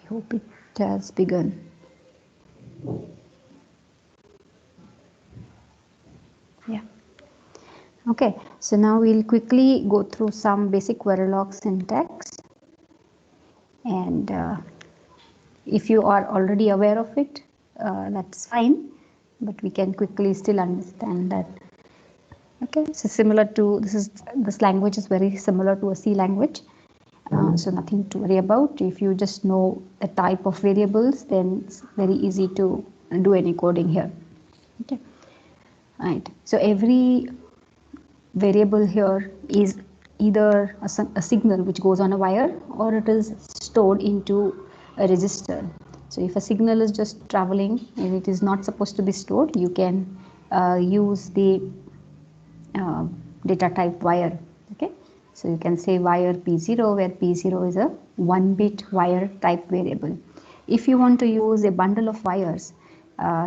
hope it has begun. Yeah. Okay, so now we'll quickly go through some basic Verilog syntax, and if you are already aware of it, that's fine, but we can quickly still understand that. Okay, so similar to this language is very similar to a C language, so nothing to worry about. If you just know the type of variables, then it's very easy to do any coding here. Okay, right. So every variable here is either a signal which goes on a wire, or it is stored into a register. So if a signal is just traveling and it is not supposed to be stored, you can use the data type wire. Okay, so you can say wire P0, where P0 is a 1-bit wire type variable. If you want to use a bundle of wires,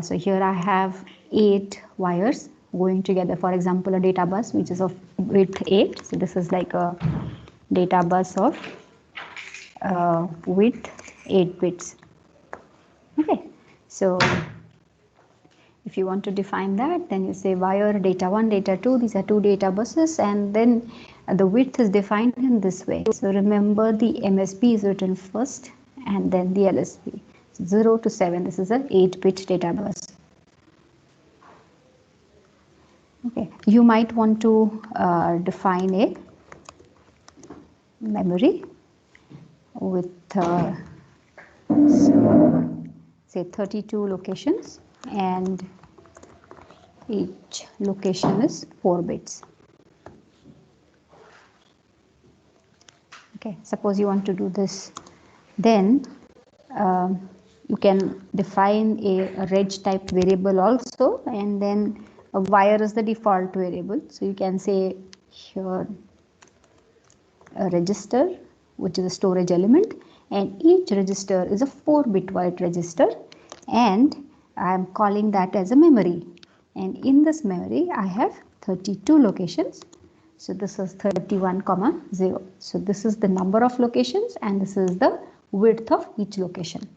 so here I have 8 wires going together. For example, a data bus which is of width 8. So this is like a data bus of width 8 bits. Okay, so if you want to define that, then you say wire data 1, data 2, these are 2 data buses, and then the width is defined in this way. So remember, the MSB is written first and then the LSB. So 0 to 7, this is an 8-bit data bus. Okay, you might want to define a memory with say 32 locations, and each location is 4 bits. Okay, suppose you want to do this, then you can define a reg type variable also, and then a wire is the default variable. So you can say here a register, which is a storage element, and each register is a 4-bit wide register, and I am calling that as a memory. And in this memory I have 32 locations. So this is 31, 0. So this is the number of locations, and this is the width of each location.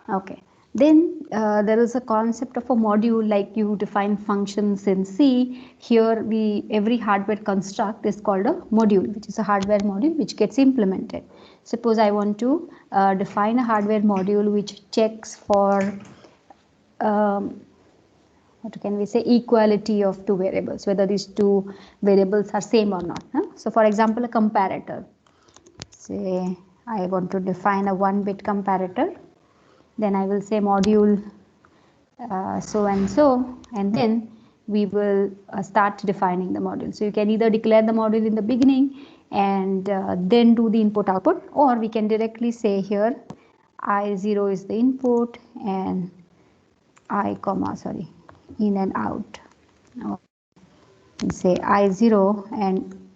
Okay, then there is a concept of a module, like you define functions in C. Here every hardware construct is called a module, which is a hardware module which gets implemented. Suppose I want to define a hardware module which checks for what can we say, equality of 2 variables, whether these 2 variables are same or not. So for example, a comparator. Say I want to define a 1-bit comparator. Then I will say module so and so, and then we will start defining the module. So you can either declare the module in the beginning and then do the input output, or we can directly say here I0 is the input and in and out. And say I0 and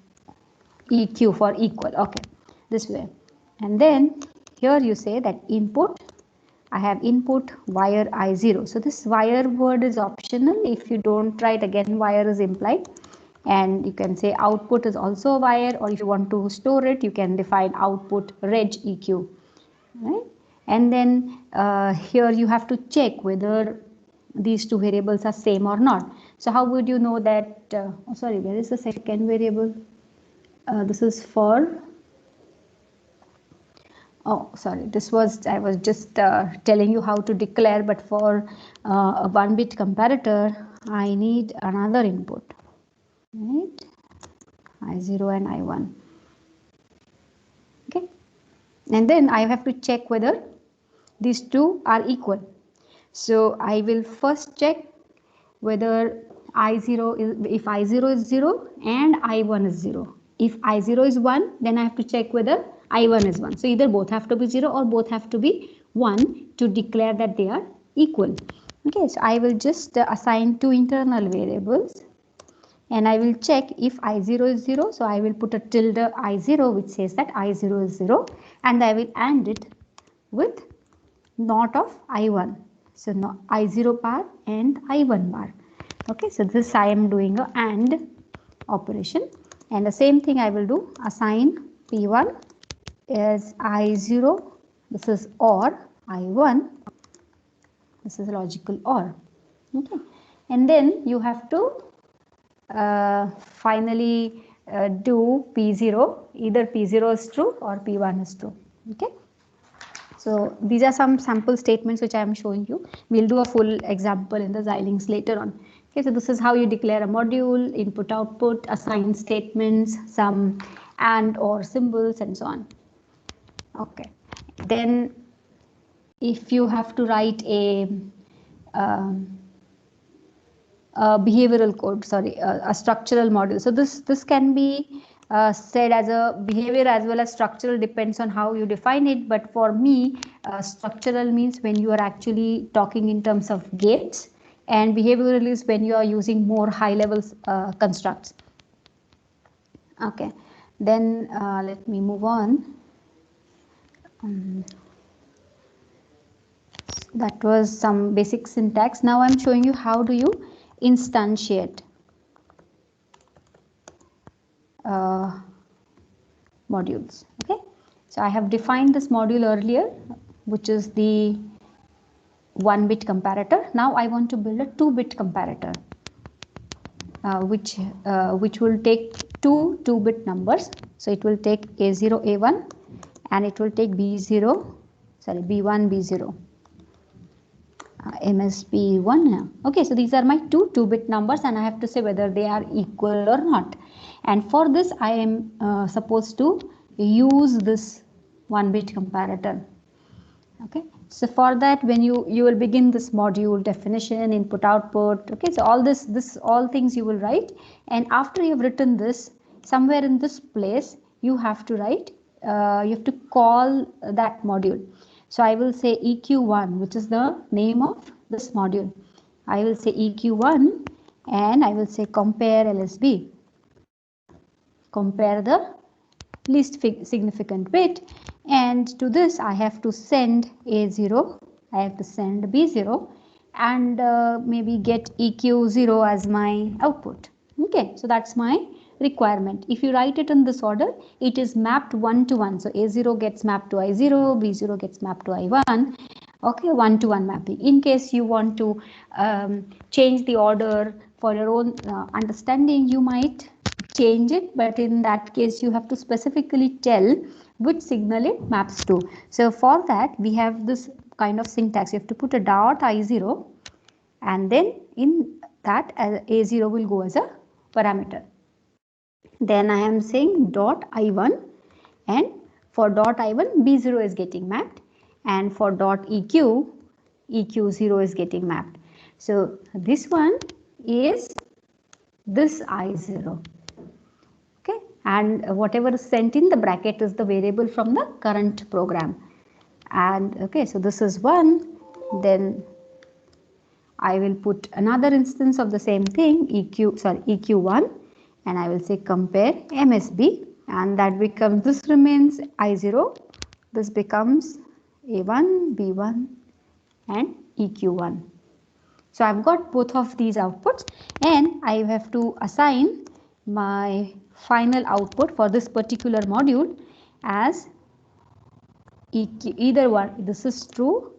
EQ for equal. Okay, this way. And then here you say that input, I have input wire I0. So this wire word is optional. If you don't write, again wire is implied. And you can say output is also a wire, or if you want to store it, you can define output reg EQ. Right? And then here you have to check whether these 2 variables are same or not. So how would you know that? Where is the second variable? This is for this was, I was just telling you how to declare, but for a 1-bit comparator, I need another input, right? I0 and I1. Okay, and then I have to check whether these 2 are equal. So I will first check whether I0 is, if I0 is 0 and I1 is 0. If I0 is 1, then I have to check whether I1 is 1. So either both have to be 0 or both have to be 1 to declare that they are equal. Okay, so I will just assign 2 internal variables, and I will check if I0 is 0. So I will put a tilde I0 which says that I0 is 0, and I will AND it with not of I1. So no, I0 bar and I1 bar. Okay, so this I am doing a AND operation, and the same thing I will do, assign P1 is I0, this is OR, I1, this is logical OR. Okay, and then you have to finally do P0, either P0 is true or P1 is true. Okay, so these are some sample statements which I am showing you. We'll do a full example in the Xilinx later on. Okay, so this is how you declare a module, input output, assign statements, some and or symbols and so on. Okay, then if you have to write um, behavioral code, sorry, a structural module. So this can be said as a behavior as well as structural, depends on how you define it. But for me, structural means when you are actually talking in terms of gates, and behavioral is when you are using more high level constructs. Okay, then let me move on. That was some basic syntax. Now I'm showing you how do you instantiate modules. Okay, so I have defined this module earlier, which is the 1-bit comparator. Now I want to build a 2-bit comparator, which will take two 2-bit numbers. So it will take A0, A1, and it will take B0, sorry, B1, B0. MSB1. Okay, so these are my two 2-bit numbers, and I have to say whether they are equal or not. And for this, I am supposed to use this 1-bit comparator. Okay, so for that, when you will begin this module definition, input output. Okay, so all this all things you will write, and after you have written this, somewhere in this place you have to write, you have to call that module. So I will say EQ1, which is the name of this module. I will say EQ1, and I will say compare LSB, compare the least significant bit, and to this I have to send A0, I have to send B0, and maybe get EQ0 as my output. Okay, so that's my requirement. If you write it in this order, it is mapped 1 to 1. So A0 gets mapped to I0, B0 gets mapped to I1. Okay, 1-to-1 mapping. In case you want to change the order for your own understanding, you might change it, but in that case you have to specifically tell which signal it maps to. So for that we have this kind of syntax. You have to put a dot I0, and then in that A0 will go as a parameter. Then I am saying dot I1, and for dot I1 B0 is getting mapped, and for dot EQ, EQ0 is getting mapped. So this one is this I0. Okay, and whatever is sent in the bracket is the variable from the current program. And okay, so this is 1, then I will put another instance of the same thing, EQ1, and I will say compare MSB, and that becomes, this remains I0, this becomes A1, B1, and EQ1. So I've got both of these outputs, and I have to assign my final output for this particular module as EQ, either one. This is true.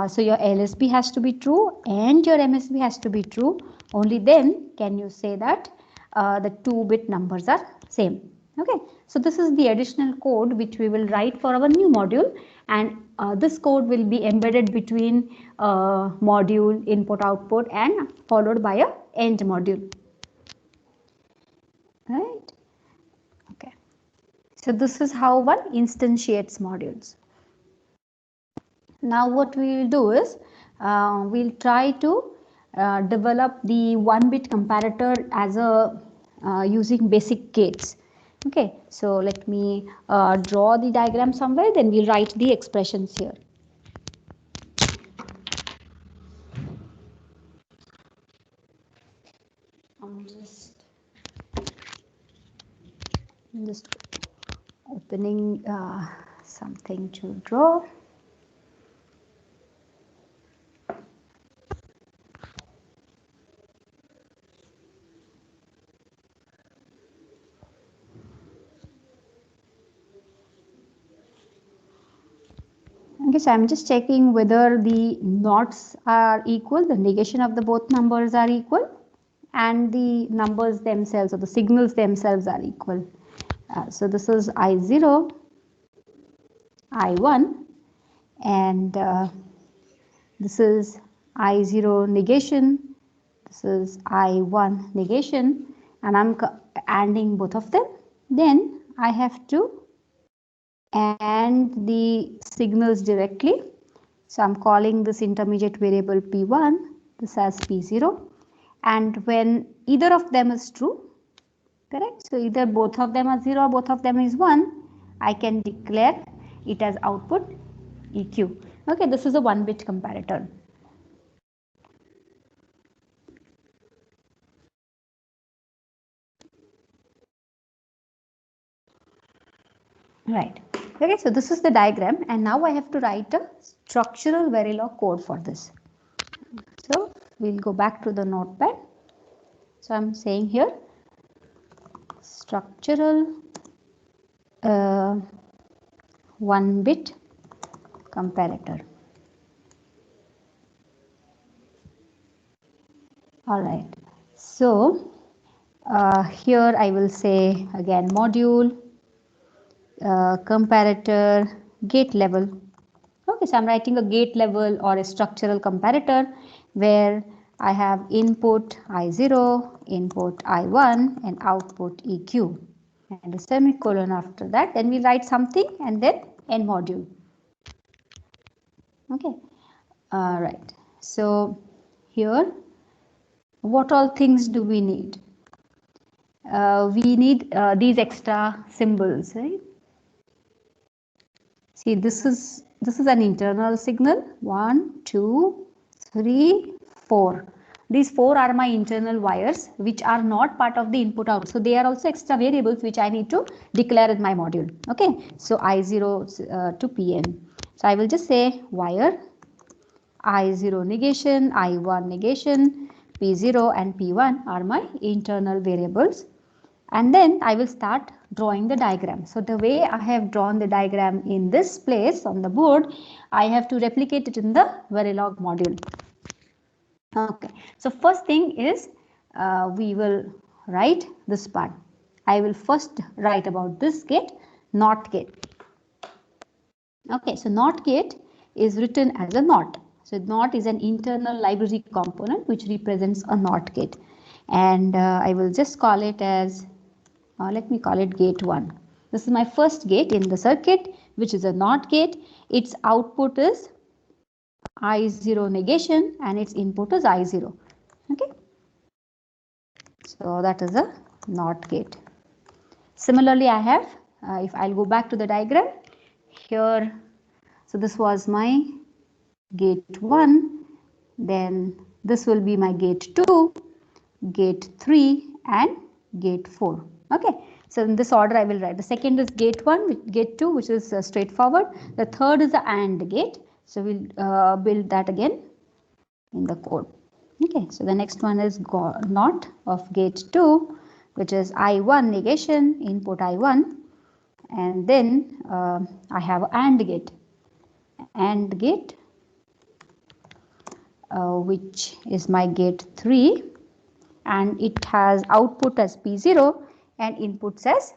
So your LSB has to be true and your MSB has to be true. Only then can you say that the 2-bit numbers are same. Okay, so this is the additional code which we will write for our new module, and this code will be embedded between module input output and followed by a end module. Right? Okay. So this is how one instantiates modules. Now what we will do is we'll try to develop the 1-bit comparator as a using basic gates. Okay, so let me draw the diagram somewhere, then we'll write the expressions here. I'm just opening something to draw. Okay, so I'm just checking whether the nots are equal, the negation of the both numbers are equal, and the numbers themselves or the signals themselves are equal. So this is I0, I1, and this is I0 negation, this is I1 negation, and I'm ANDing both of them. Then I have to AND the signals directly. So I'm calling this intermediate variable P1, this as P0, and when either of them is true, correct, so either both of them are 0 or both of them is 1, I can declare it as output EQ. Okay, this is a 1-bit comparator. Right. Okay, so this is the diagram, and now I have to write a structural Verilog code for this. So we'll go back to the notepad. So I'm saying here structural 1-bit comparator. All right. So here I will say again module, comparator, gate level. Okay, so I'm writing a gate level or a structural comparator where I have input I0, input I1, and output EQ, and a semicolon after that. Then we write something and then end module. Okay, all right. So here, what all things do we need? We need these extra symbols, right? See, this is an internal signal. 1, 2, 3, 4. These 4 are my internal wires which are not part of the input out. So they are also extra variables which I need to declare in my module. Okay. So I0 to Pn. So I will just say wire I0 negation, I1 negation, P0 and P1 are my internal variables. And then I will start drawing the diagram. So the way I have drawn the diagram in this place on the board, I have to replicate it in the Verilog module. Okay, so first thing is we will write this part. I will first write about this gate, NOT gate. Okay, so NOT gate is written as a NOT. So NOT is an internal library component which represents a NOT gate. And I will just call it as let me call it gate 1. This is my first gate in the circuit, which is a NOT gate. Its output is I0 negation and its input is I0. Okay. So that is a NOT gate. Similarly, I have, if I'll go back to the diagram here, so this was my gate 1, then this will be my gate 2, gate 3 and gate 4. Okay, so in this order I will write. The second is gate 1, gate 2, which is straightforward. The third is the AND gate. So we'll build that again in the code. Okay, so the next one is NOT of gate 2, which is I1 negation, input I1, and then I have AND gate. AND gate, which is my gate 3, and it has output as P0 and inputs as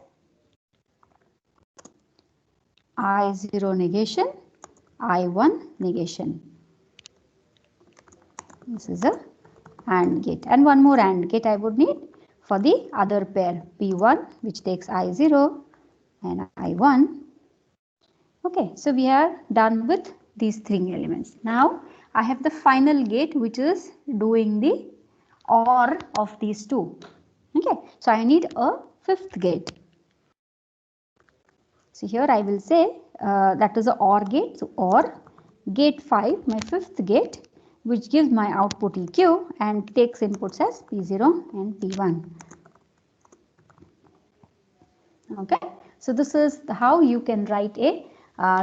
I0 negation, I1 negation. This is a AND gate, and one more AND gate I would need for the other pair P1, which takes I0 and I1. Okay, so we are done with these 3 elements. Now I have the final gate which is doing the OR of these 2. Okay, so I need a 5th gate. So here I will say that is a OR gate. So OR gate 5, my 5th gate, which gives my output EQ and takes inputs as P0 and P1. Okay, so this is how you can write a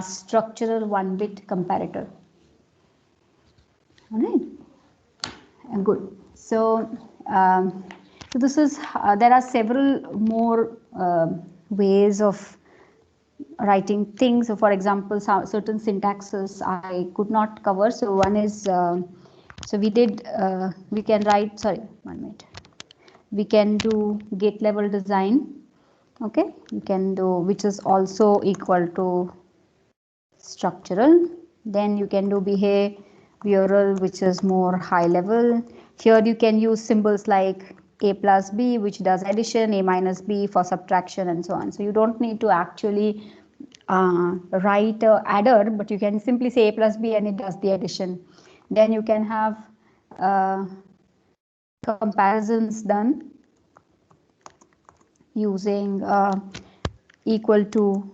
structural 1-bit comparator. All right, good. So, so this is there are several more ways of writing things. So for example, certain syntaxes I could not cover. So one is, so we did, we can write, sorry, 1 minute. We can do gate level design. Okay, we can do, which is also equal to structural. Then you can do behavioral, which is more high level. Here you can use symbols like a plus b, which does addition, a minus b for subtraction, and so on. So you don't need to actually write a adder, but you can simply say a plus b and it does the addition. Then you can have comparisons done using equal to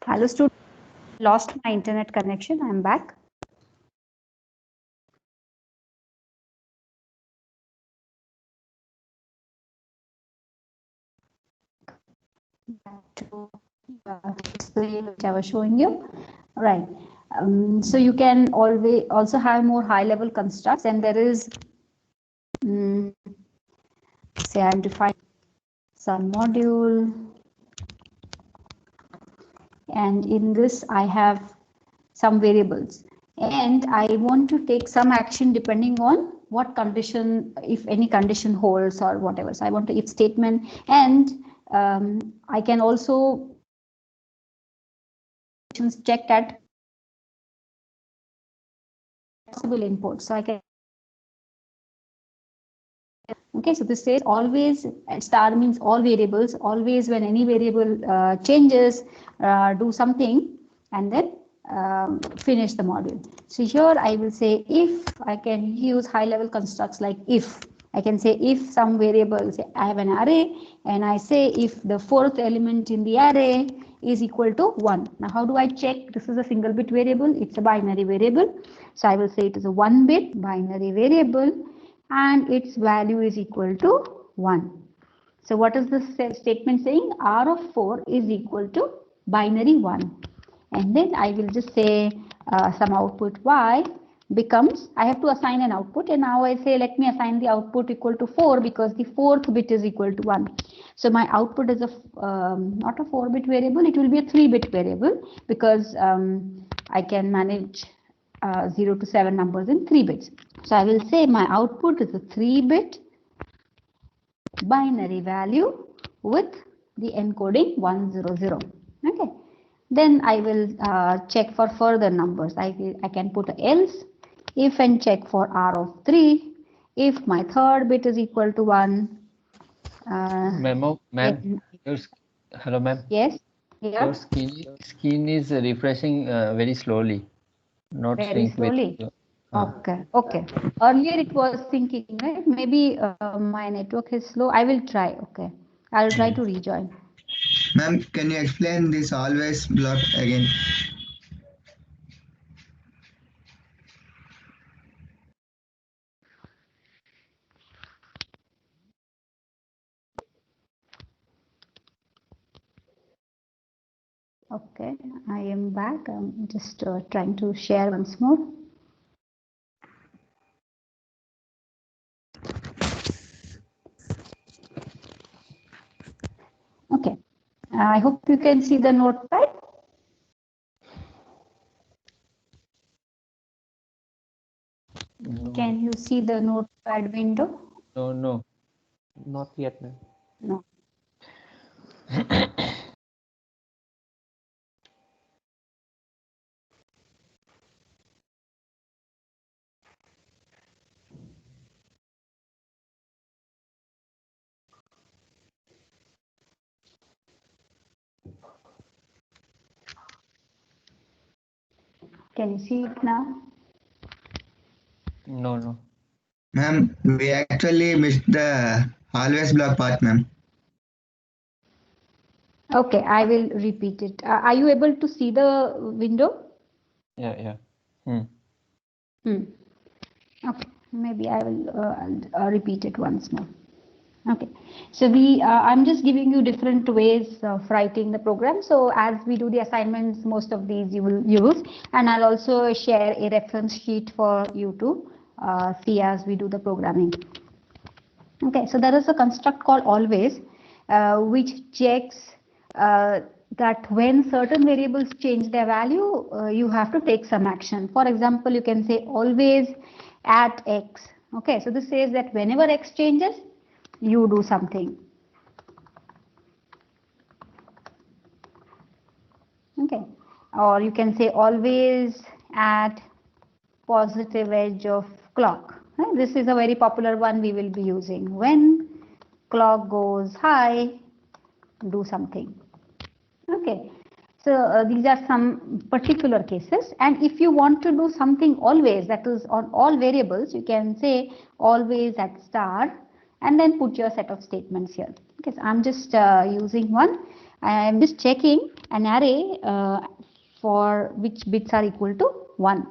hello student, lost my internet connection. I'm back. To screen which I was showing you, right? So you can always also have more high level constructs, and there is, say I'm defining some module, and in this I have some variables, and I want to take some action depending on what condition, if any condition holds or whatever. So I want to if statement, and I can also check at possible inputs. So I can, okay, so this says always, star means all variables, always when any variable changes, do something and then finish the module. So here I will say if, I can use high level constructs like if. I can say if some variable, say I have an array and I say if the fourth element in the array is equal to 1. Now how do I check? This is a single bit variable, it's a binary variable. So I will say it is a 1 bit binary variable and its value is equal to 1. So what is this statement saying? R of 4 is equal to binary 1. And then I will just say some output y becomes, I have to assign an output, and now I say let me assign the output equal to 4 because the fourth bit is equal to 1. So my output is a not a 4-bit variable, it will be a 3-bit variable because I can manage 0 to 7 numbers in 3 bits. So I will say my output is a 3-bit binary value with the encoding 100. Okay. Then I will check for further numbers. I can put a else if and check for r of 3. If my third bit is equal to 1, Ma'am, then hello, ma'am. yes, yeah, Your skin is refreshing very slowly, not very sync with. slowly. Uh, Okay, okay. Earlier it was thinking, right? Maybe my network is slow. I will try. Okay, I'll try to rejoin. Ma'am, can you explain this always block again? Okay, I am back. I'm just trying to share once more. Okay, I hope you can see the notepad. no, Can you see the notepad window? no, not yet, ma'am. No. Can you see it now? No. Ma'am, we actually missed the always block part, ma'am. Okay, I will repeat it. Are you able to see the window? Yeah. Hmm. Okay, maybe I will repeat it once more. Okay, so I'm just giving you different ways of writing the program. So as we do the assignments, most of these you will use, and I'll also share a reference sheet for you to see as we do the programming. Okay, so there is a construct called always, which checks that when certain variables change their value, you have to take some action. For example, you can say always at x. Okay, so this says that whenever x changes, you do something. Okay, or you can say always at positive edge of clock. This is a very popular one we will be using. When clock goes high, do something. Okay, so these are some particular cases, and if you want to do something always, that is on all variables, you can say always at star and then put your set of statements here. Okay, so I'm just using one. I'm just checking an array for which bits are equal to 1.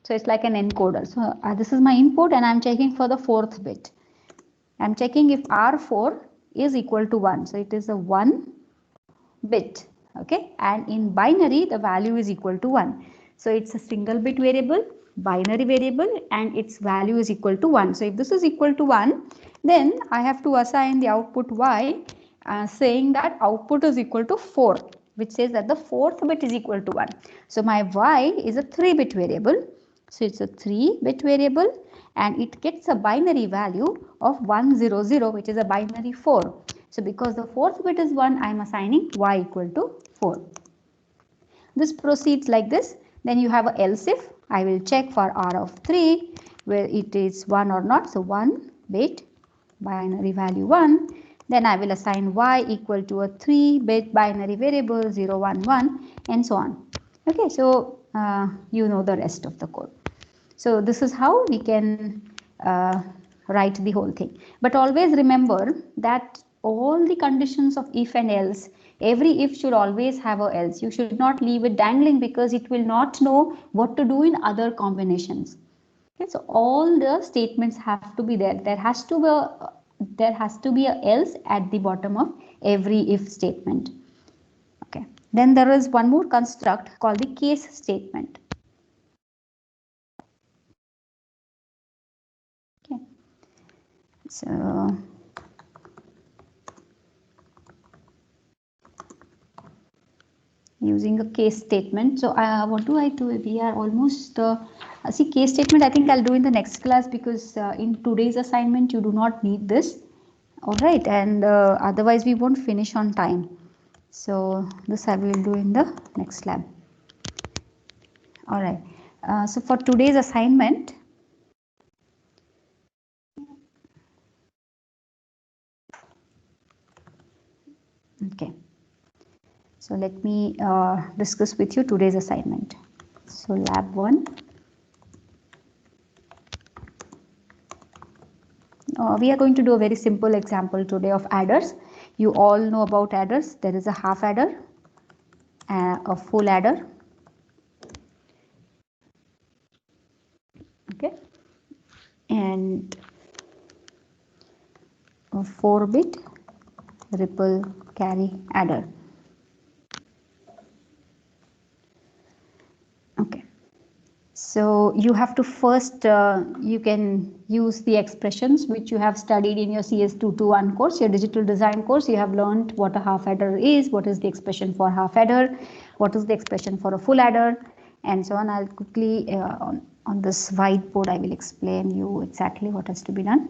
So it's like an encoder. So this is my input and I'm checking for the 4th bit. I'm checking if R4 is equal to 1. So it is a 1 bit. Okay. And in binary, the value is equal to 1. So it's a single bit variable, binary variable, and its value is equal to 1. So if this is equal to 1, then I have to assign the output y saying that output is equal to 4, which says that the 4th bit is equal to 1. So my y is a 3-bit variable. So it's a 3-bit variable and it gets a binary value of 100, which is a binary 4. So because the 4th bit is 1, I am assigning y equal to 4. This proceeds like this. Then you have a else if. I will check for r of 3 where it is 1 or not. So 1 bit binary value 1. Then I will assign y equal to a 3-bit binary variable 0, 1, 1 and so on. Okay, so you know the rest of the code. So this is how we can write the whole thing. But always remember that all the conditions of if and else, every if should always have a else. You should not leave it dangling because it will not know what to do in other combinations. Okay, so all the statements have to be there. There has to be a else at the bottom of every if statement. Okay. Then there is one more construct called the case statement. Okay. So using a case statement. So what do I do? We are almost see case statement. I think I'll do in the next class because in today's assignment you do not need this. All right, and otherwise we won't finish on time. So this I will do in the next lab. All right. So for today's assignment, okay, so let me discuss with you today's assignment. So lab 1. We are going to do a very simple example today of adders. You all know about adders. There is a half adder, a full adder, okay, and a 4-bit ripple carry adder. Okay, so you have to first, you can use the expressions which you have studied in your CS221 course, your digital design course. You have learned what a half adder is, what is the expression for half adder, what is the expression for a full adder, and so on. I'll quickly, on this whiteboard, I will explain you exactly what has to be done.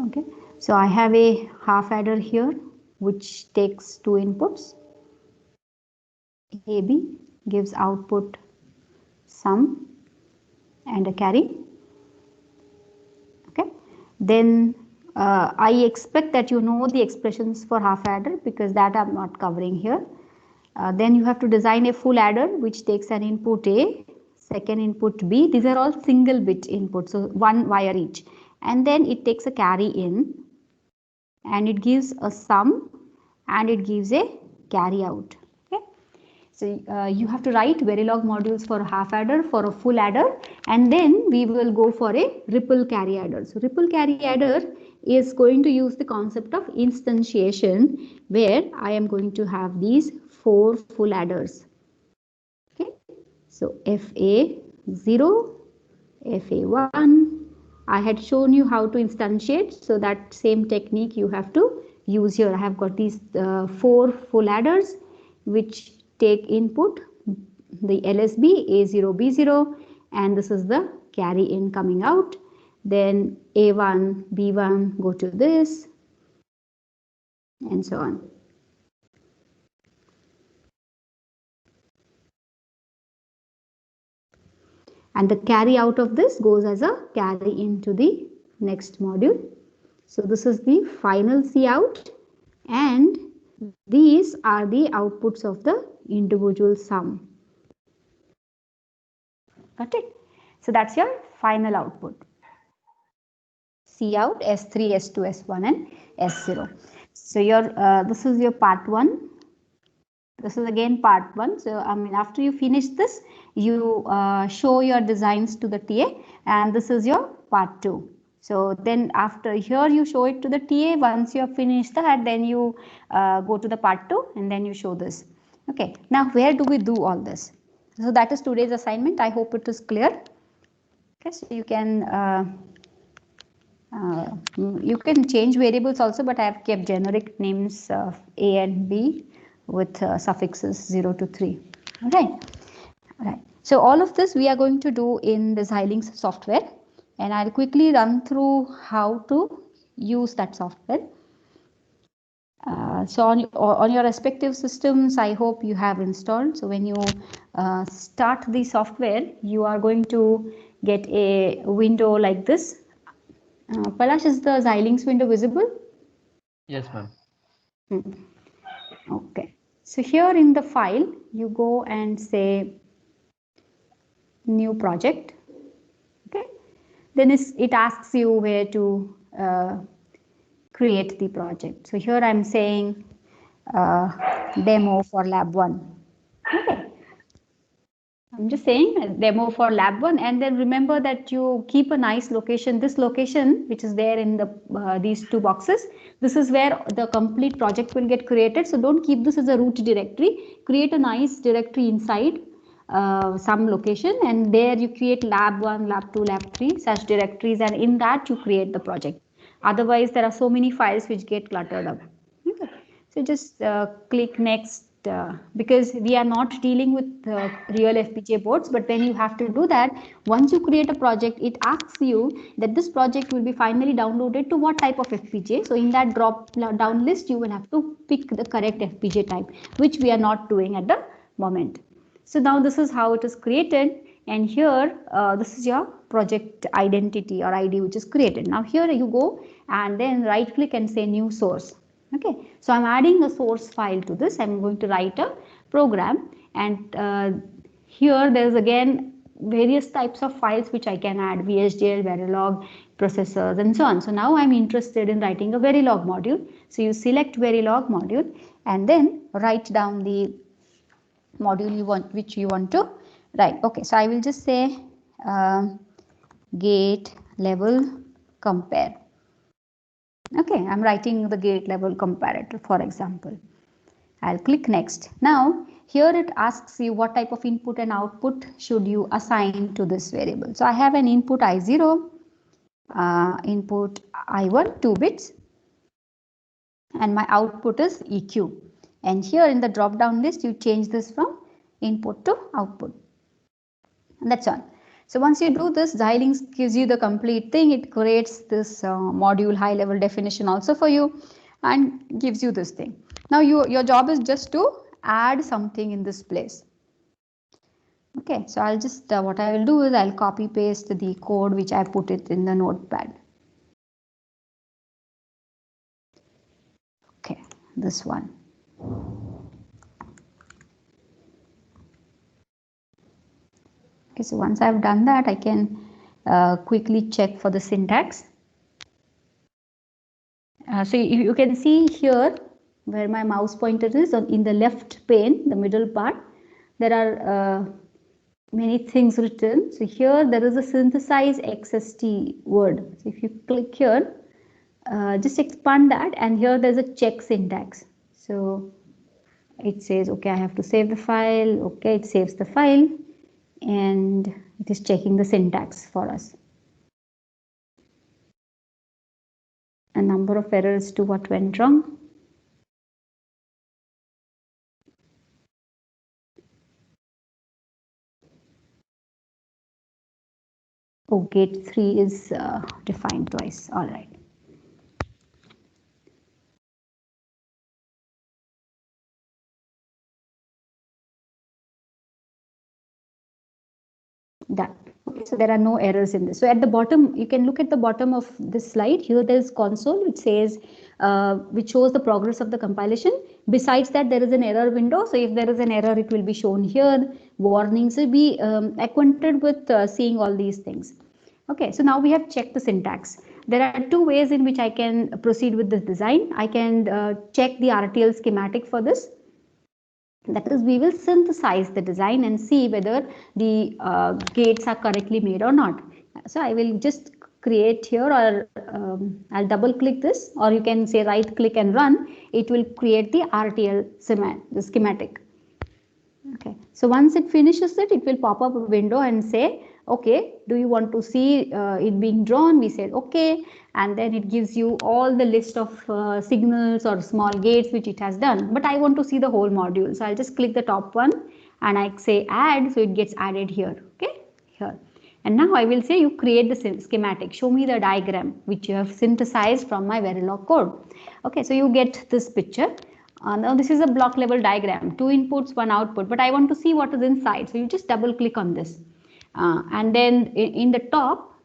Okay, so I have a half adder here which takes 2 inputs. AB gives output sum and a carry. Okay, then I expect that you know the expressions for half adder because that I'm not covering here. Then you have to design a full adder which takes an input A, second input B. These are all single bit inputs, so 1 wire each, and then it takes a carry in and it gives a sum and it gives a carry out. Okay, so you have to write Verilog modules for a half adder, for a full adder, and then we will go for a ripple carry adder. So ripple carry adder is going to use the concept of instantiation, where I am going to have these 4 full adders. Okay, so FA0, FA1. I had shown you how to instantiate, so that same technique you have to use here. I have got these 4 full adders which take input the LSB A0 B0, and this is the carry in coming out. Then A1 B1 go to this, and so on. And the carry out of this goes as a carry into the next module. So this is the final C out, and these are the outputs of the individual sum. Got it? So that's your final output. C out, S3, S2, S1 and S0. So your this is your part 1. This is again part 1. So I mean, after you finish this, you show your designs to the TA, and this is your part 2. So then after here you show it to the TA. Once you have finished that, then you go to the part 2 and then you show this. Okay, now where do we do all this? So that is today's assignment. I hope it is clear. Okay, so you can change variables also, but I have kept generic names of A and B with suffixes 0 to 3. All right. All right. So all of this we are going to do in the Xilinx software, and I'll quickly run through how to use that software. So on your respective systems, I hope you have installed. So when you start the software, you are going to get a window like this. Palash, is the Xilinx window visible? Yes, ma'am. Okay. So here in the file, you go and say new project. Okay. Then it asks you where to create the project. So here I'm saying demo for lab 1. Okay. I'm just saying a demo for lab 1, and then remember that you keep a nice location. This location, which is there in the these 2 boxes, this is where the complete project will get created. So don't keep this as a root directory. Create a nice directory inside some location, and there you create lab 1, lab 2, lab 3 such directories, and in that you create the project. Otherwise, there are so many files which get cluttered up. Okay. So just click next. Because we are not dealing with real FPGA boards, but when you have to do that, once you create a project, it asks you that this project will be finally downloaded to what type of FPGA. So in that drop down list, you will have to pick the correct FPGA type, which we are not doing at the moment. So now this is how it is created, and here this is your project identity or ID which is created. Now here you go and then right click and say new source. Okay, so I'm adding a source file to this. I'm going to write a program, and here there is again various types of files which I can add, VHDL, Verilog, processors and so on. So now I'm interested in writing a Verilog module. So you select Verilog module and then write down the module you want, which you want to write. Okay, so I will just say gate level compare. Okay, I'm writing the gate level comparator, for example. I'll click next. Now here it asks you what type of input and output should you assign to this variable. So I have an input I0, input I1, 2 bits, and my output is EQ. And here in the drop down list you change this from input to output. And that's all. So once you do this, Xilinx gives you the complete thing. It creates this module high level definition also for you and gives you this thing. Now your job is just to add something in this place. Okay, so I'll just what I will do is I'll copy paste the code which I put it in the notepad. Okay, this one. Okay, so once I've done that, I can quickly check for the syntax. So you can see here where my mouse pointer is in the left pane, the middle part, there are many things written. So here there is a synthesize XST word. So if you click here, just expand that, and here there's a check syntax. So it says, okay, I have to save the file. Okay, it saves the file and it is checking the syntax for us. A number of errors to what went wrong. Oh, gate 3 is defined twice. All right. Done. Okay, so there are no errors in this. So at the bottom, you can look at the bottom of this slide. Here there is console which says, which shows the progress of the compilation. Besides that, there is an error window. So if there is an error, it will be shown here. Warnings. So be acquainted with seeing all these things. Okay, so now we have checked the syntax. There are two ways in which I can proceed with this design. I can check the RTL schematic for this. That is, we will synthesize the design and see whether the gates are correctly made or not. So I will just create here, or I'll double click this, or you can say right click and run. It will create the RTL schematic. Okay, so once it finishes it, it will pop up a window and say, okay, do you want to see it being drawn? We said okay, and then it gives you all the list of signals or small gates which it has done. But I want to see the whole module, so I'll just click the top one and I say add, so it gets added here. Okay, here. And now I will say you create the schematic. Show me the diagram which you have synthesized from my Verilog code. Okay, so you get this picture. Now this is a block level diagram, 2 inputs, 1 output, but I want to see what is inside. So you just double click on this. And then in the top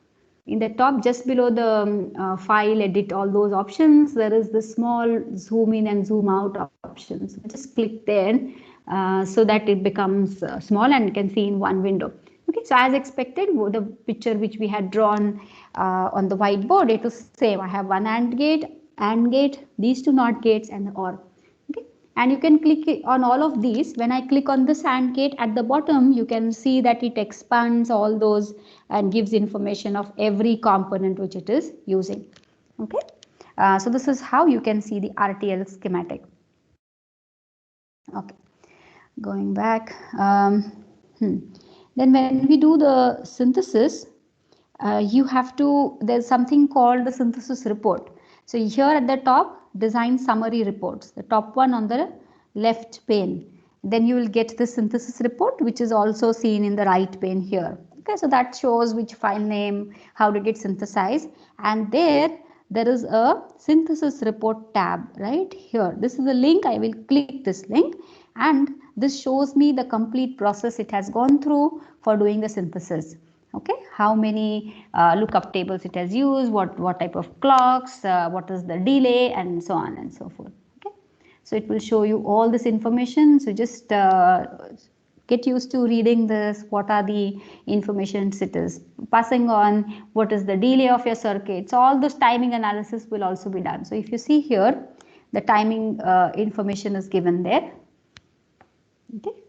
just below the file, edit, all those options, there is the small zoom in and zoom out options. Just click there so that it becomes small and you can see in one window. Okay, so as expected, the picture which we had drawn on the whiteboard, it was same. I have one AND gate, these two NOT gates, and the OR. Okay, and you can click on all of these. When I click on this AND gate at the bottom, you can see that it expands all those and gives information of every component which it is using. Okay, so this is how you can see the RTL schematic. Okay, going back. Then when we do the synthesis, you have to, there's something called the synthesis report. So here at the top, design summary reports, the top one on the left pane. Then you will get the synthesis report, which is also seen in the right pane here. Okay, so that shows which file name, how did it synthesize, and there is a synthesis report tab right here. This is the link. I will click this link and this shows me the complete process it has gone through for doing the synthesis. Okay, how many lookup tables it has used, what type of clocks, what is the delay, and so on and so forth. Okay, so it will show you all this information. So just get used to reading this. What are the informations it is passing on, what is the delay of your circuits, all those timing analysis will also be done. So if you see here, the timing information is given there. Okay,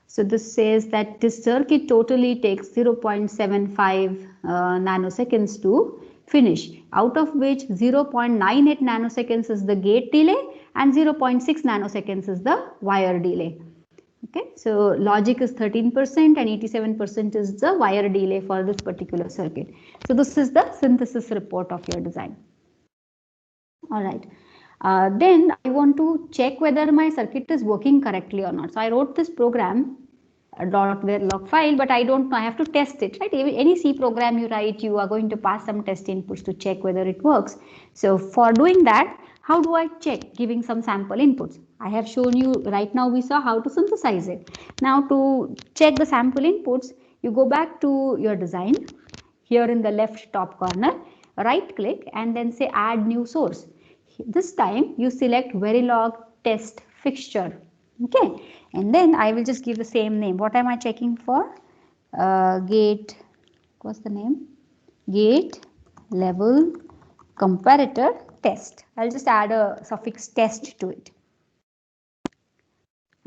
so this says that this circuit totally takes 0.75 nanoseconds to finish, out of which 0.98 nanoseconds is the gate delay and 0.6 nanoseconds is the wire delay. Okay, so logic is 13% and 87% is the wire delay for this particular circuit. So this is the synthesis report of your design. All right. Then I want to check whether my circuit is working correctly or not. So I wrote this program, a .verilog file, but I don't know, I have to test it, right? Any C program you write, you are going to pass some test inputs to check whether it works. So for doing that, how do I check? Giving some sample inputs. I have shown you right now, we saw how to synthesize it. Now to check the sample inputs, you go back to your design. Here in the left top corner, right click and then say add new source. This time you select Verilog test fixture. Okay, and then I will just give the same name. What am I checking for? Gate, what's the name? Gate level comparator test. I'll just add a suffix test to it.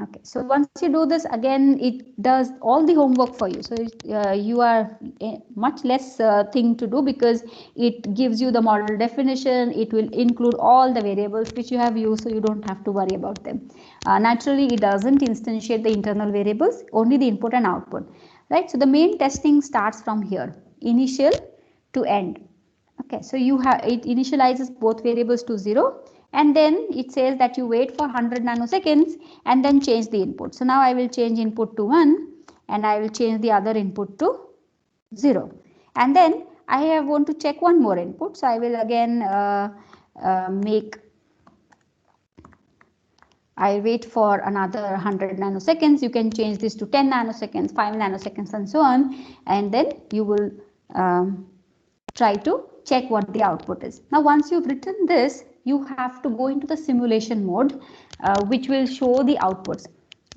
Okay, so once you do this, again it does all the homework for you. So you are much less thing to do, because it gives you the model definition. It will include all the variables which you have used, so you don't have to worry about them. Naturally, it doesn't instantiate the internal variables, only the input and output, right? So the main testing starts from here, initial to end. Okay, so you have, it initializes both variables to 0, and then it says that you wait for 100 nanoseconds and then change the input. So now I will change input to 1 and I will change the other input to 0, and then I want to check one more input. So I will again I wait for another 100 nanoseconds. You can change this to 10 nanoseconds, 5 nanoseconds, and so on, and then you will try to check what the output is. Now once you've written this, you have to go into the simulation mode, which will show the outputs.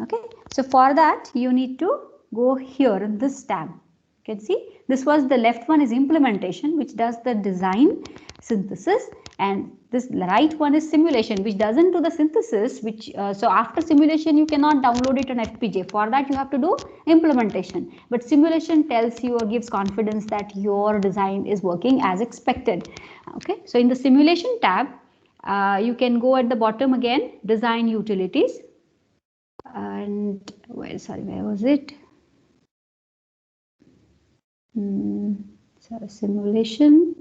Okay, so for that you need to go here in this tab. You can see this was the left one is implementation, which does the design synthesis, and this right one is simulation, which doesn't do the synthesis, which so after simulation you cannot download it on FPGA. For that you have to do implementation, but simulation tells you or gives confidence that your design is working as expected. Okay, so in the simulation tab, you can go at the bottom again, design utilities, and where was it? So simulation.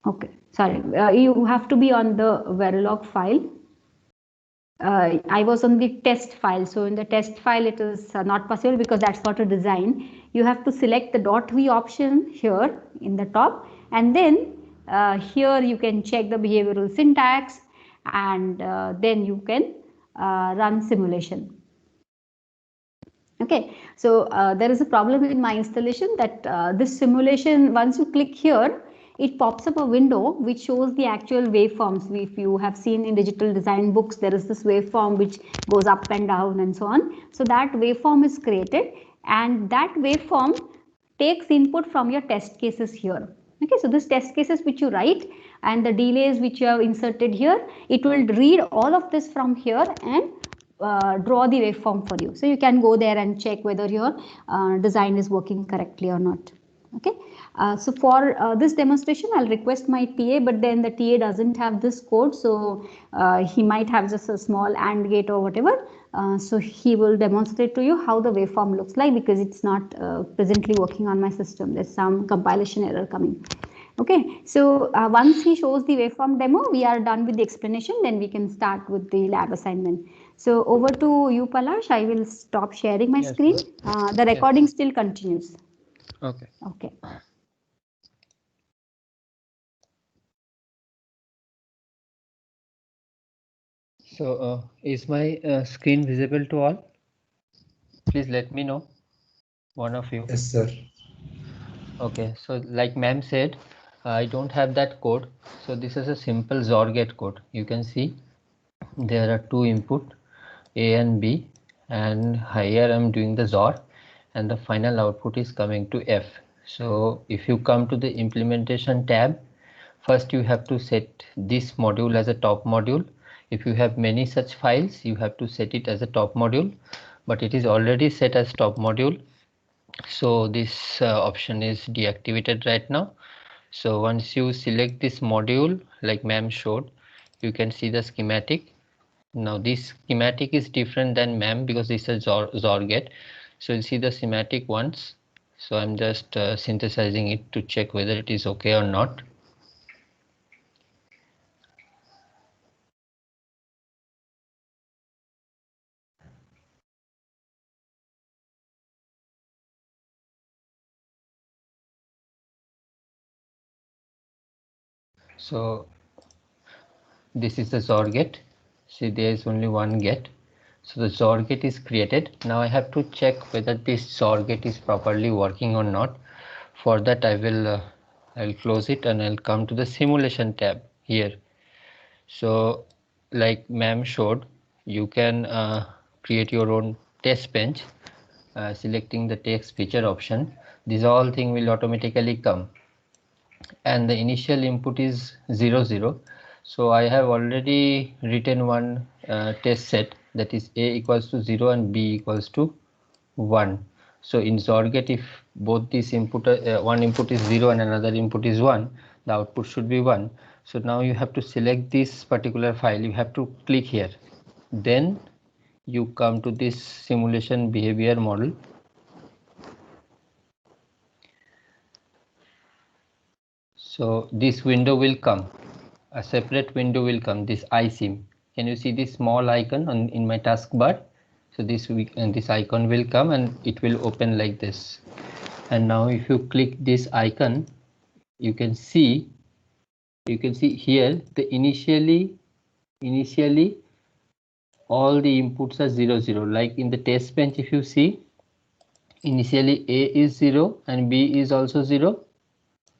Okay, sorry, you have to be on the Verilog file. I was on the test file, so in the test file it is not possible because that's not a design. You have to select the .v option here in the top, and then here you can check the behavioral syntax, and then you can run simulation. Okay, so there is a problem in my installation that this simulation, once you click here, it pops up a window which shows the actual waveforms. If you have seen in digital design books, there is this waveform which goes up and down and so on. So that waveform is created, and that waveform takes input from your test cases here. Okay, so this test cases which you write and the delays which you have inserted here, it will read all of this from here and draw the waveform for you. So you can go there and check whether your design is working correctly or not. Okay, so for this demonstration, I'll request my TA, but then the TA doesn't have this code, so he might have just a small AND gate or whatever. So he will demonstrate to you how the waveform looks like, because it's not presently working on my system. There's some compilation error coming. Okay, so once he shows the waveform demo, we are done with the explanation. Then we can start with the lab assignment. So over to you, Palash. I will stop sharing my screen. The recording still continues. Okay. Okay. So is my screen visible to all? Please let me know, one of you. Yes, sir. Okay, so like ma'am said, I don't have that code. So this is a simple XOR gate code. You can see there are two input, A and B, and here I'm doing the XOR and the final output is coming to F. So if you come to the implementation tab, first you have to set this module as a top module. If you have many such files, you have to set it as a top module, but it is already set as top module. So this option is deactivated right now. So once you select this module like ma'am showed, you can see the schematic. Now this schematic is different than ma'am because this is XOR gate. So you'll see the schematic once. So I'm just synthesizing it to check whether it is okay or not. So this is the XOR gate. See, there is only one gate. So the XOR gate is created. Now I have to check whether this XOR gate is properly working or not. For that I will I'll close it and I'll come to the simulation tab here. So like ma'am showed, you can create your own test bench, selecting the text feature option. These all thing will automatically come, and the initial input is 0 0. So I have already written one test set, that is A equals to 0 and B equals to 1. So in XOR gate, if both these input one input is 0 and another input is 1, the output should be 1. So now you have to select this particular file, you have to click here, then you come to this simulation behavior model. So this window will come, a separate window will come, this iSIM. Can you see this small icon in my taskbar? So this icon will come and it will open like this. And now if you click this icon, you can see here the initially all the inputs are 0 0. Like in the test bench, if you see, initially A is 0 and B is also 0.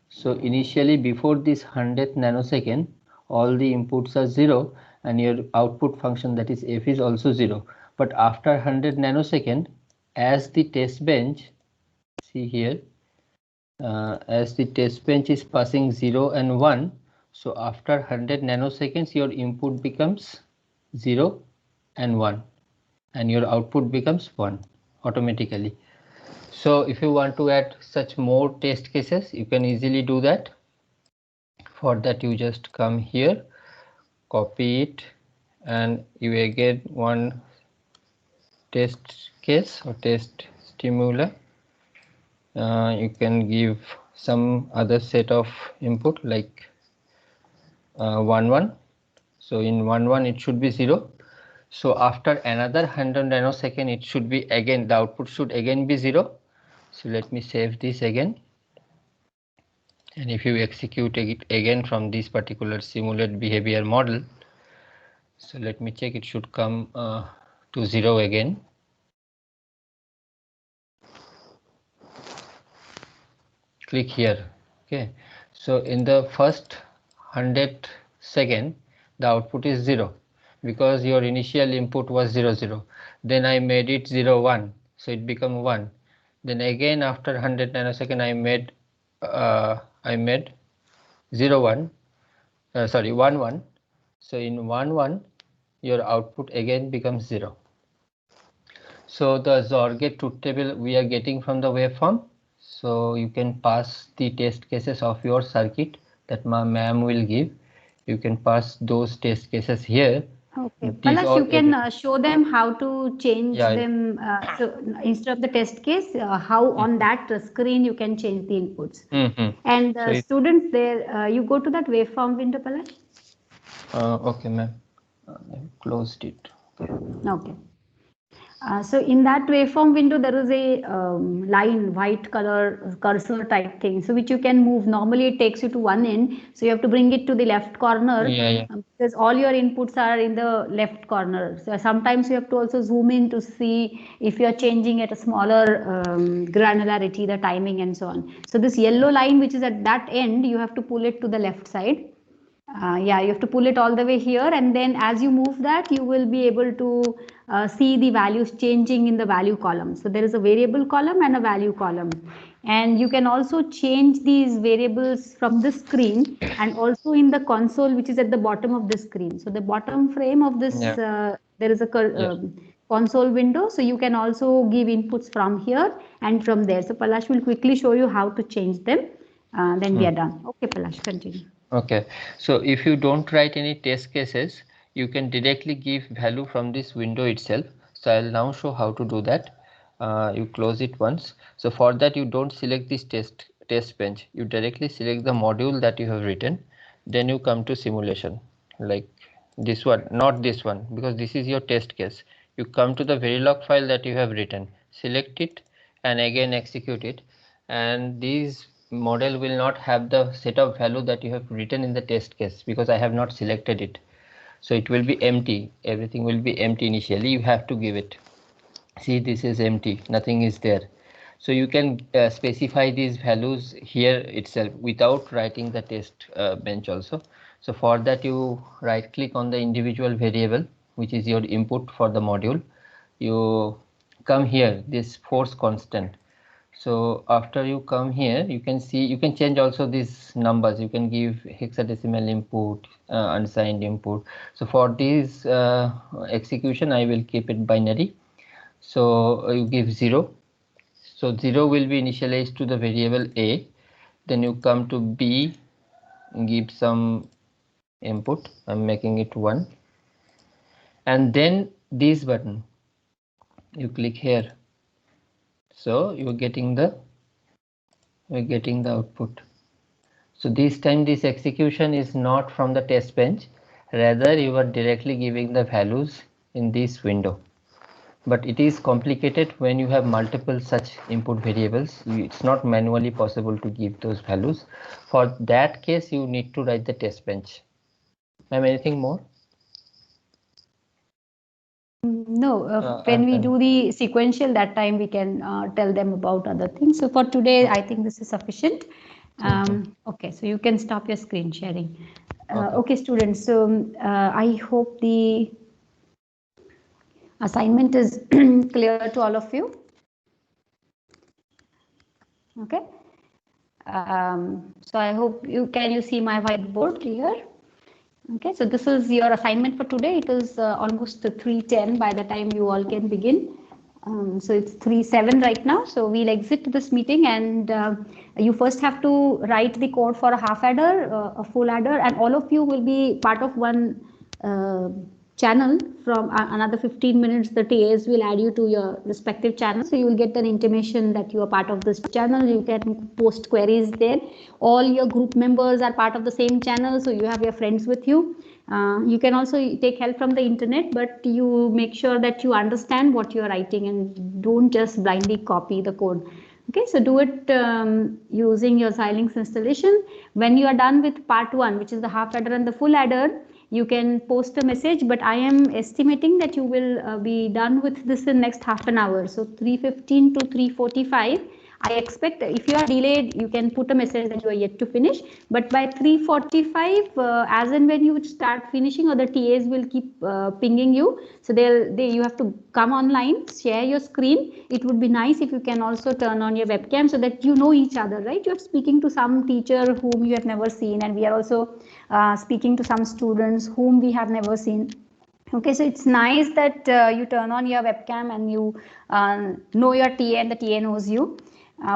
So initially before this 100th nanosecond, all the inputs are 0 and your output function, that is F, is also 0. But after 100 nanosecond, as the test bench, see here, as the test bench is passing 0 and 1, so after 100 nanoseconds your input becomes 0 and 1 and your output becomes 1 automatically. So if you want to add such more test cases, you can easily do that. For that you just come here, copy it, and you will get one test case or test stimuli. You can give some other set of input like 1 1. So in 1 1 it should be 0. So after another 100 nanosecond it should be again, the output should again be 0. So let me save this again, and if you execute it again from this particular simulate behavior model, so let me check, it should come to 0 again. Click here. Okay, so in the first 100 second the output is 0 because your initial input was 0 0. Then I made it 0 1, so it become 1. Then again after 100 nanosecond I made 0 1, sorry 1 1. So in 1 1 your output again becomes 0. So the XOR gate truth table we are getting from the waveform. So you can pass the test cases of your circuit that ma'am will give. You can pass those test cases here. Okay, These Palash, all you can show them how to change Yeah. them. So instead of the test case, how on that screen you can change the inputs. And So students there, you go to that waveform window, Palash. Okay, ma'am. I closed it. Okay. Okay. So in that waveform window, there is a line, white color cursor type thing, so which you can move. Normally it takes you to one end, so you have to bring it to the left corner, because all your inputs are in the left corner. So sometimes you have to also zoom in to see if you are changing at a smaller granularity, the timing and so on. So this yellow line which is at that end, you have to pull it to the left side. Yeah, you have to pull it all the way here, and then as you move that, you will be able to see the values changing in the value column. So there is a variable column and a value column, and you can also change these variables from this screen and also in the console which is at the bottom of the screen. So the bottom frame of this, there is a console window, so you can also give inputs from here and from there. So Palash will quickly show you how to change them, then we are done. Okay, Palash, continue. Okay, so if you don't write any test cases, you can directly give value from this window itself. So I'll now show how to do that. You close it once. So for that, you don't select this test bench. You directly select the module that you have written. Then you come to simulation, like this one, not this one, because this is your test case. You come to the Verilog file that you have written, select it, and again execute it. And these model will not have the set of value that you have written in the test case, because I have not selected it. So it will be empty. Everything will be empty initially. You have to give it. See, this is empty. Nothing is there. So you can specify these values here itself without writing the test bench also. So for that, you right click on the individual variable, which is your input for the module. You come here, this force constant. So after you come here, you can see, you can change also these numbers. You can give hexadecimal input, unsigned input. So for this execution, I will keep it binary. So you give 0. So 0 will be initialized to the variable A. Then you come to B, give some input. I'm making it 1. And then this button, you click here. So you're getting the output. So this time this execution is not from the test bench, rather you are directly giving the values in this window. But it is complicated when you have multiple such input variables. It's not manually possible to give those values. For that case, you need to write the test bench. Ma'am, anything more? No, when we do the sequential, that time we can tell them about other things. So for today, I think this is sufficient. Okay, so you can stop your screen sharing. Okay, students, so I hope the assignment is clear to all of you. Okay. So I hope you see my whiteboard here. Okay, so this is your assignment for today. It is almost 3:10 by the time you all can begin. So it's 3:07 right now. So we'll exit this meeting, and you first have to write the code for a half adder, a full adder, and all of you will be part of one channel. From another 15 minutes, the TAs will add you to your respective channel. So you will get an intimation that you are part of this channel. You can post queries there. All your group members are part of the same channel, so you have your friends with you. You can also take help from the internet, but you make sure that you understand what you are writing and don't just blindly copy the code. Okay, so do it using your Xilinx installation. When you are done with part 1, which is the half adder and the full adder, you can post a message, but I am estimating that you will be done with this in next half an hour. So 3:15 to 3:45. I expect if you are delayed, you can put a message that you are yet to finish. But by 3:45, as and when you start finishing, or the TAs will keep pinging you. So you have to come online, share your screen. It would be nice if you can also turn on your webcam so that you know each other, right? You are speaking to some teacher whom you have never seen, and we are also speaking to some students whom we have never seen. Okay, so it's nice that you turn on your webcam and you know your TA and the TA knows you.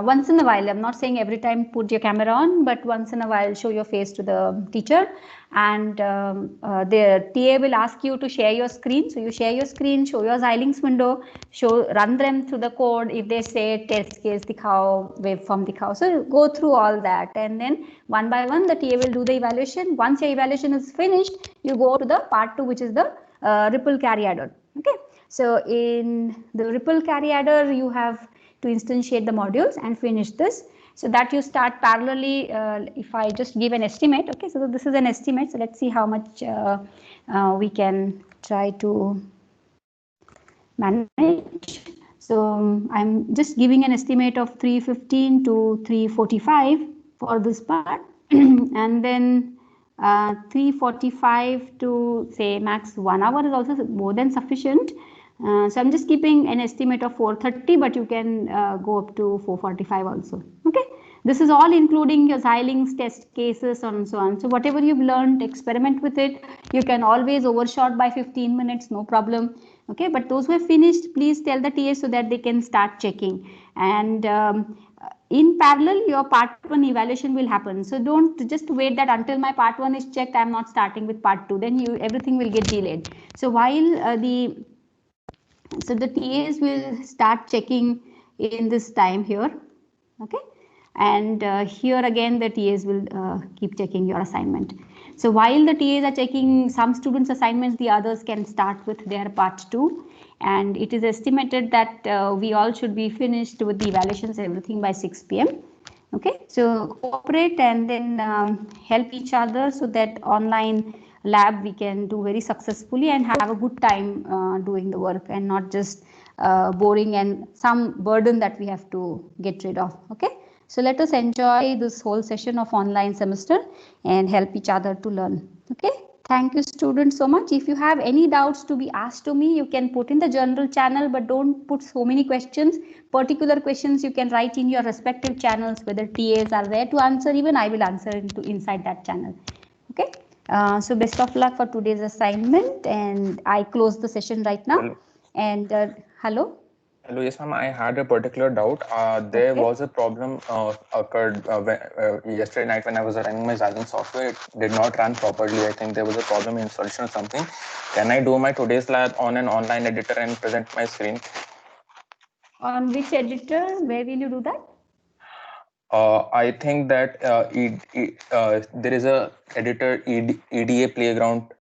Once in a while, I'm not saying every time put your camera on, but once in a while show your face to the teacher, and the TA will ask you to share your screen. So you share your screen, show your Xilinx window, run them through the code. If they say test case dikhao, waveform dikhao, so go through all that, and then one by one the TA will do the evaluation. Once your evaluation is finished, you go to the part 2, which is the ripple carry adder. Okay. So in the ripple carry adder, you have to instantiate the modules and finish this. So that you start parallelly. If I just give an estimate, okay, so this is an estimate. So let's see how much we can try to manage. So I'm just giving an estimate of 315 to 345 for this part, and then 345 to say max 1 hour is also more than sufficient. So I'm just keeping an estimate of 430, but you can go up to 445 also. Okay, this is all including your Xilinx test cases and so on. So whatever you've learned, experiment with it. You can always overshot by 15 minutes, no problem. Okay, but those who have finished, please tell the TA so that they can start checking. And in parallel, your part 1 evaluation will happen. So don't just wait that until my part 1 is checked, I'm not starting with part 2. Then everything will get delayed. So while the TAs will start checking in this time here. Okay, and here again the TAs will keep checking your assignment. So while the TAs are checking some students' assignments, the others can start with their part 2, and it is estimated that we all should be finished with the evaluations, everything by 6 p.m. Okay, so cooperate and then help each other so that online lab we can do very successfully and have a good time doing the work and not just boring and some burden that we have to get rid of. Okay, so let us enjoy this whole session of online semester and help each other to learn. Okay, thank you students so much. If you have any doubts to be asked to me, you can put in the general channel, but don't put so many questions. Particular questions you can write in your respective channels, whether TAs are there to answer, even I will answer inside that channel. Okay, so best of luck for today's assignment, and I close the session right now. Hello. And hello. Hello, yes, ma'am. I had a particular doubt. There Okay. was a problem occurred yesterday night when I was running my Xilinx software. It did not run properly. I think there was a problem in installation or something. Can I do my today's lab on an online editor and present my screen? On which editor? Where will you do that? I think that there is a editor EDA Playground